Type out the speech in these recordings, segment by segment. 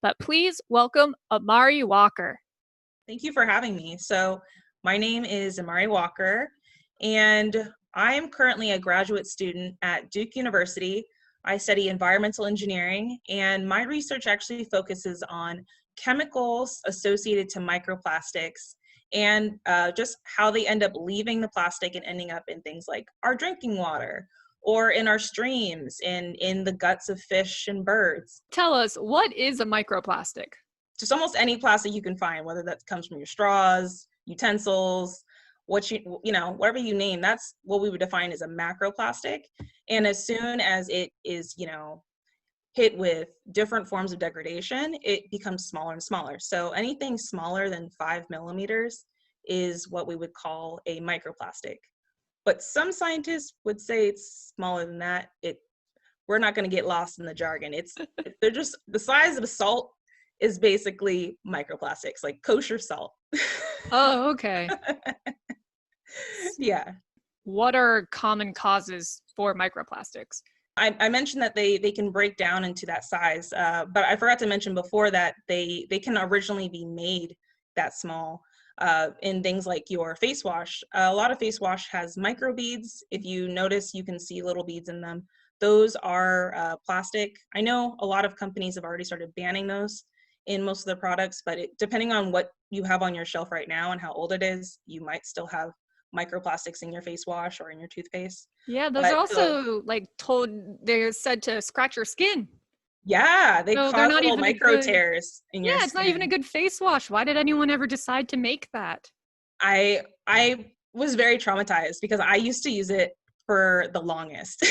but please welcome Imari Walker. Thank you for having me. So my name is Imari Walker, and I am currently a graduate student at Duke University. I study environmental engineering, and my research actually focuses on chemicals associated to microplastics and just how they end up leaving the plastic and ending up in things like our drinking water or in our streams and in the guts of fish and birds. Tell us, what is a microplastic? Just almost any plastic you can find, whether that comes from your straws, utensils, whatever you name, that's what we would define as a macroplastic. And as soon as it is, hit with different forms of degradation, it becomes smaller and smaller. So anything smaller than 5 millimeters is what we would call a microplastic. But some scientists would say it's smaller than that. We're not going to get lost in the jargon. They're just the size of a salt is basically microplastics, like kosher salt. Oh, okay. Yeah. What are common causes for microplastics? I mentioned that they can break down into that size, but I forgot to mention before that they can originally be made that small in things like your face wash. A lot of face wash has microbeads. If you notice, you can see little beads in them. Those are plastic. I know a lot of companies have already started banning those in most of their products, but depending on what you have on your shelf right now and how old it is, you might still have microplastics in your face wash or in your toothpaste. Yeah, those are also they're said to scratch your skin. Yeah, they So cause little micro tears in your skin. Yeah, it's not even a good face wash. Why did anyone ever decide to make that? I was very traumatized because I used to use it for the longest.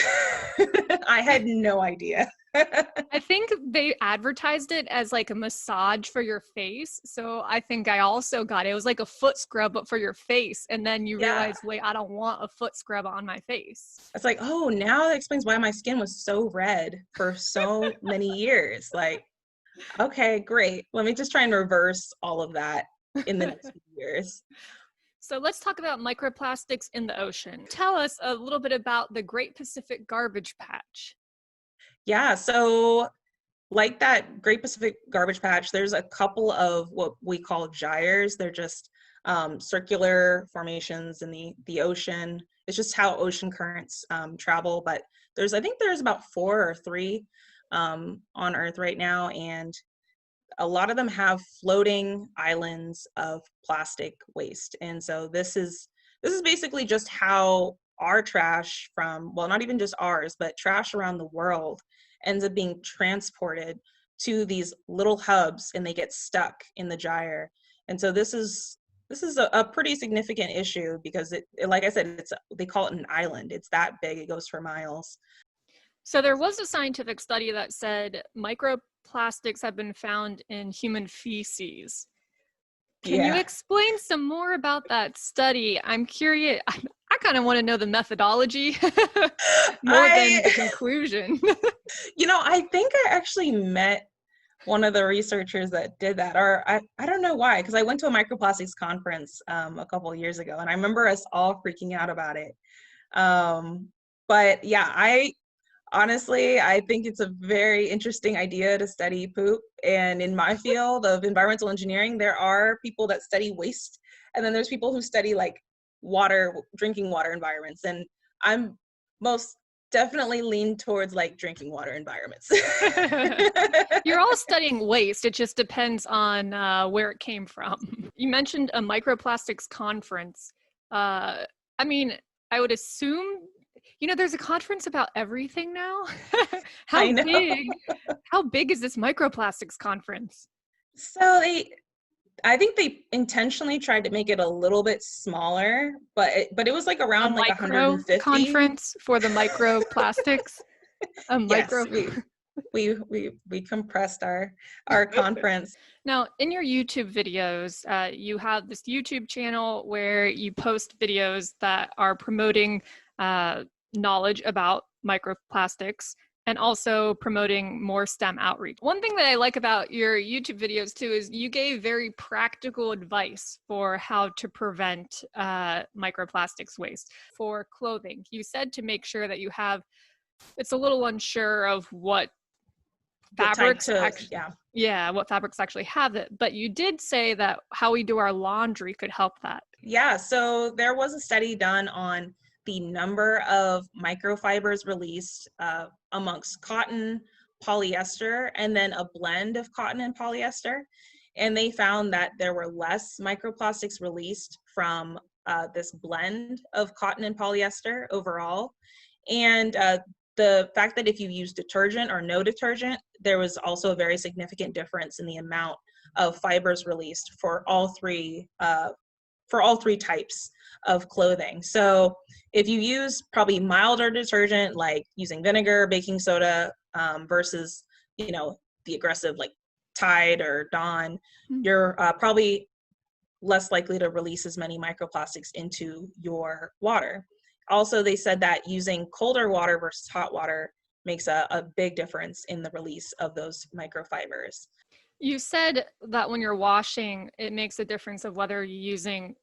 I had no idea. I think they advertised it as like a massage for your face. So I think I also got it. It was like a foot scrub, but for your face. And then you realize, wait, I don't want a foot scrub on my face. It's like, oh, now that explains why my skin was so red for so many years. Like, okay, great. Let me just try and reverse all of that in the next few years. So let's talk about microplastics in the ocean. Tell us a little bit about the Great Pacific Garbage Patch. Yeah, so like that Great Pacific Garbage Patch, there's a couple of what we call gyres. They're just circular formations in the ocean. It's just how ocean currents travel. But I think there's about 4 or 3 on Earth right now, and a lot of them have floating islands of plastic waste. And so this is basically just how our trash from, well, not even just ours, but trash around the world ends up being transported to these little hubs, and they get stuck in the gyre. And so this is a pretty significant issue because it like I said, they call it an island. It's that big, it goes for miles. So there was a scientific study that said microplastics have been found in human feces. Can you explain some more about that study? I'm curious. I kind of want to know the methodology more than the conclusion. I think I actually met one of the researchers that did that, or I don't know why, because I went to a microplastics conference a couple of years ago, and I remember us all freaking out about it. But yeah, honestly, I think it's a very interesting idea to study poop. And in my field of environmental engineering, there are people that study waste, and then there's people who study like drinking water environments. And I'm most definitely lean towards like drinking water environments. You're all studying waste. It just depends on where it came from. You mentioned a microplastics conference. I would assume, there's a conference about everything now. How big is this microplastics conference? So I think they intentionally tried to make it a little bit smaller, but it was like around like 150 conference for the microplastics. We compressed our conference. Now, in your YouTube videos, you have this YouTube channel where you post videos that are promoting knowledge about microplastics and also promoting more STEM outreach. One thing that I like about your YouTube videos too is you gave very practical advice for how to prevent microplastics waste. For clothing, you said to make sure that it's a little unsure of what fabrics Yeah, what fabrics actually have it. But you did say that how we do our laundry could help that. Yeah, so there was a study done on the number of microfibers released amongst cotton, polyester, and then a blend of cotton and polyester. And they found that there were less microplastics released from this blend of cotton and polyester overall. And the fact that if you use detergent or no detergent, there was also a very significant difference in the amount of fibers released for all three types of clothing. So if you use probably milder detergent, like using vinegar, baking soda, versus, the aggressive like Tide or Dawn, you're probably less likely to release as many microplastics into your water. Also, they said that using colder water versus hot water makes a big difference in the release of those microfibers. You said that when you're washing, it makes a difference of whether you're using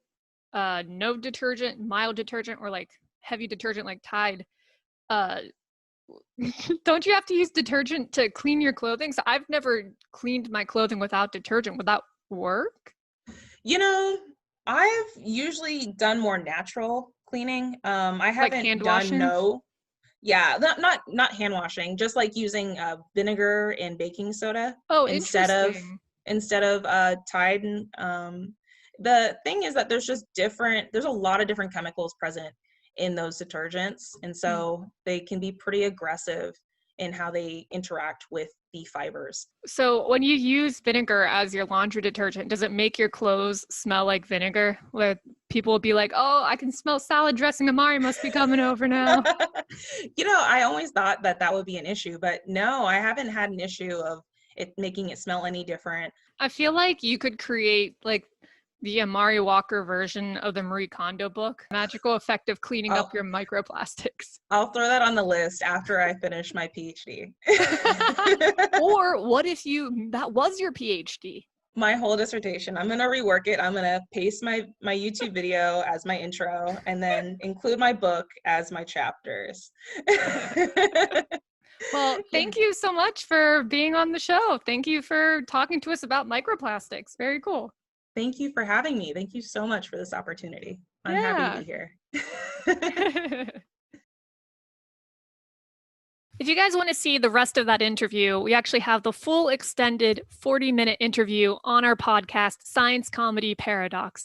no detergent, mild detergent, or like heavy detergent like Tide. Don't you have to use detergent to clean your clothing? So I've never cleaned my clothing without detergent. Would that work? I've usually done more natural cleaning. I haven't Like hand done washing? yeah, not hand washing, just like using vinegar and baking soda Oh, instead of interesting. Tide. And the thing is that there's a lot of different chemicals present in those detergents, and so they can be pretty aggressive in how they interact with the fibers. So when you use vinegar as your laundry detergent, does it make your clothes smell like vinegar? Where people will be like, "Oh, I can smell salad dressing. Imari must be coming over now." I always thought that would be an issue, but no, I haven't had an issue of it making it smell any different. I feel like you could create like the Imari Walker version of the Marie Kondo book, Magical Effect of Cleaning Up Your Microplastics. I'll throw that on the list after I finish my PhD. Or what if that was your PhD? My whole dissertation. I'm going to rework it. I'm going to paste my YouTube video as my intro and then include my book as my chapters. Well, thank you so much for being on the show. Thank you for talking to us about microplastics. Very cool. Thank you for having me. Thank you so much for this opportunity. I'm happy to be here. If you guys want to see the rest of that interview, we actually have the full extended 40-minute interview on our podcast, Science Comedy Paradox.